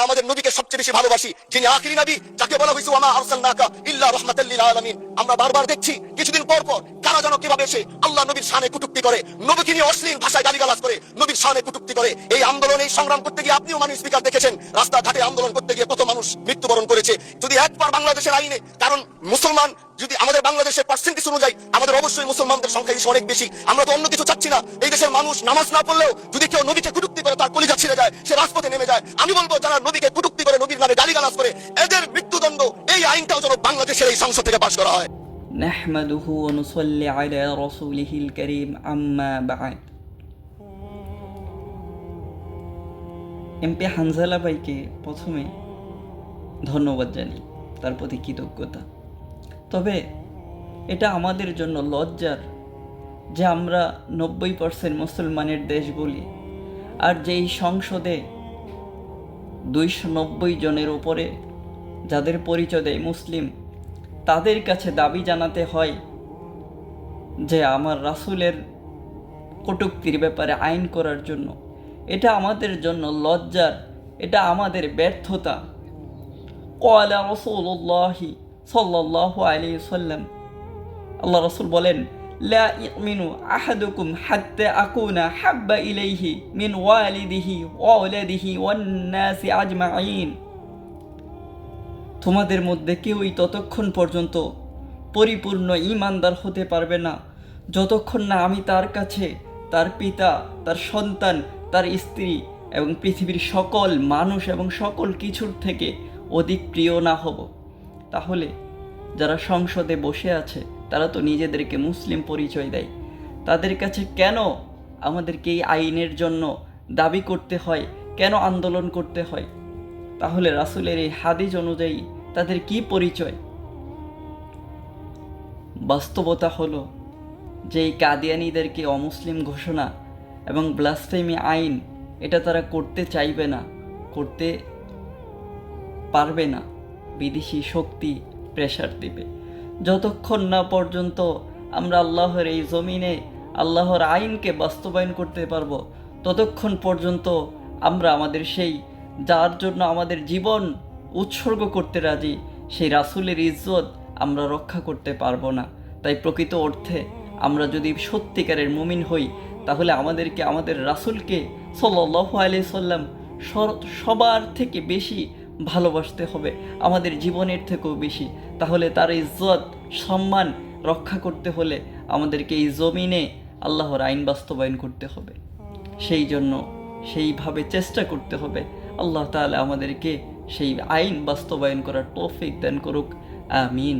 আমাদের নবীকে সবচেয়ে বেশি ভালোবাসি, যিনি আখিরি নবী, যাকে বলা হয়েছে ওয়া মা আরসালনাকা ইল্লা রাহমাতাল লিল আলামিন। আমরা বারবার দেখছি কিছুদিন পর পর কারা যেন কিভাবে এসে আল্লাহ নবীর শানে কটূক্তি করে, নবীকে নিয়ে অশ্লীল ভাষায় গালিগালাজ করে, নবীর শানে কটূক্তি করে। এই আন্দোলন, এই সংগ্রাম করতে গিয়ে আপনিও মানুষ স্পিকার দেখেছেন, রাস্তাঘাটে আন্দোলন করতে গিয়ে কত মানুষ মৃত্যুবরণ করেছে। যদি একবার বাংলাদেশের আইনে, কারণ মুসলমান যদি আমাদের বাংলাদেশের পার্সেন্টেজ অনুযায়ী আমাদের অবশ্যই মুসলমানদের সংখ্যা অনেক বেশি, আমরা তো অন্য কিছু চাচ্ছি না। এই দেশের মানুষ নামাজ না পড়লেও যদি কেউ নবীকে কটূক্তি করে তার কলিজা ছিঁড়ে যায়, সে রাজপথে নেমে যায়। আমি বলবো যারা নবীকে কটূক্তি করে, নবীর নামে গালিগালাজ করে, এদের মৃত্যুদণ্ড এই আইনটাও যেন বাংলাদেশের এই সংসদ থেকে পাশ করা হয়। নাহমাদুহু ওয়া নুসাল্লি আলা রাসূলিহিল কারীম, আম্মা বা'দ। এমপি হানজালা ভাইকে প্রথমে ধন্যবাদ জানাই, তার প্রতি কৃতজ্ঞতা। তবে এটা আমাদের জন্য লজ্জার যে আমরা 90% মুসলমানের দেশ বলি, আর যেই সংসদে 290 জনের উপরে যাদের পরিচয় দেয় মুসলিম, তাদের কাছে দাবি জানাতে হয় যে আমার রাসূলের কটূক্তির ব্যাপারে আইন করার জন্য। এটা আমাদের জন্য লজ্জার, এটা আমাদের ব্যর্থতা। ক্বালা রাসূলুল্লাহি সাল্লাল্লাহু আলাইহি ওয়াসাল্লাম, আল্লাহ রাসূল বলেন, লা ইউমিনু আহাদুকুম হাত্তা আকুনা হাব্বা ইলাইহি মিন ওয়ালিদিহি ওয়া ওয়ালাদিহি ওয়ান নাসি আজমাইন। তোমাদের মধ্যে কেউই ততক্ষণ পর্যন্ত পরিপূর্ণ ঈমানদার হতে পারবে না যতক্ষণ না আমি তার কাছে তার পিতা, তার সন্তান, তার স্ত্রী এবং পৃথিবীর সকল মানুষ এবং সকল কিছুর থেকে অধিক প্রিয় না হব। তাহলে যারা সংসদে বসে আছে তারা তো নিজেদেরকে মুসলিম পরিচয় দেয়, তাদের কাছে কেন আমাদেরকে এই আইনের জন্য দাবি করতে হয়, কেন আন্দোলন করতে হয়? তাহলে রাসূলের এই হাদিস অনুযায়ী তাদের কি পরিচয়? বাস্তবতা হলো যে এই কাদিয়ানীদেরকে অমুসলিম ঘোষণা এবং ব্লাসফেমি আইন এটা তারা করতে চাইবে না, করতে পারবে না। বিদেশি শক্তি প্রেশার দিবে। যতক্ষণ না পর্যন্ত আমরা আল্লাহর এই জমিনে আল্লাহর আইনকে বাস্তবায়ন করতে পারবো, ততক্ষণ পর্যন্ত আমরা আমাদের সেই যার জন্য আমাদের জীবন উৎসর্গ করতে রাজি, সেই রাসূলের ইজ্জত আমরা রক্ষা করতে পারবো না। তাই প্রকৃত অর্থে আমরা যদি সত্যিকারের মুমিন হই, তাহলে আমাদেরকে আমাদের রাসূলকে সাল্লাল্লাহু আলাইহি সাল্লাম সবার থেকে বেশি ভালোবাসতে হবে, আমাদের জীবনের থেকেও বেশি। তাহলে তার ইজ্জত সম্মান রক্ষা করতে হলে আমাদেরকে এই জমিনে আল্লাহর আইন বাস্তবায়ন করতে হবে। সেই জন্য সেইভাবে চেষ্টা করতে হবে। আল্লাহ তাআলা আমাদেরকে সেই আইন বাস্তবায়ন করার তৌফিক দান করুক। আমিন।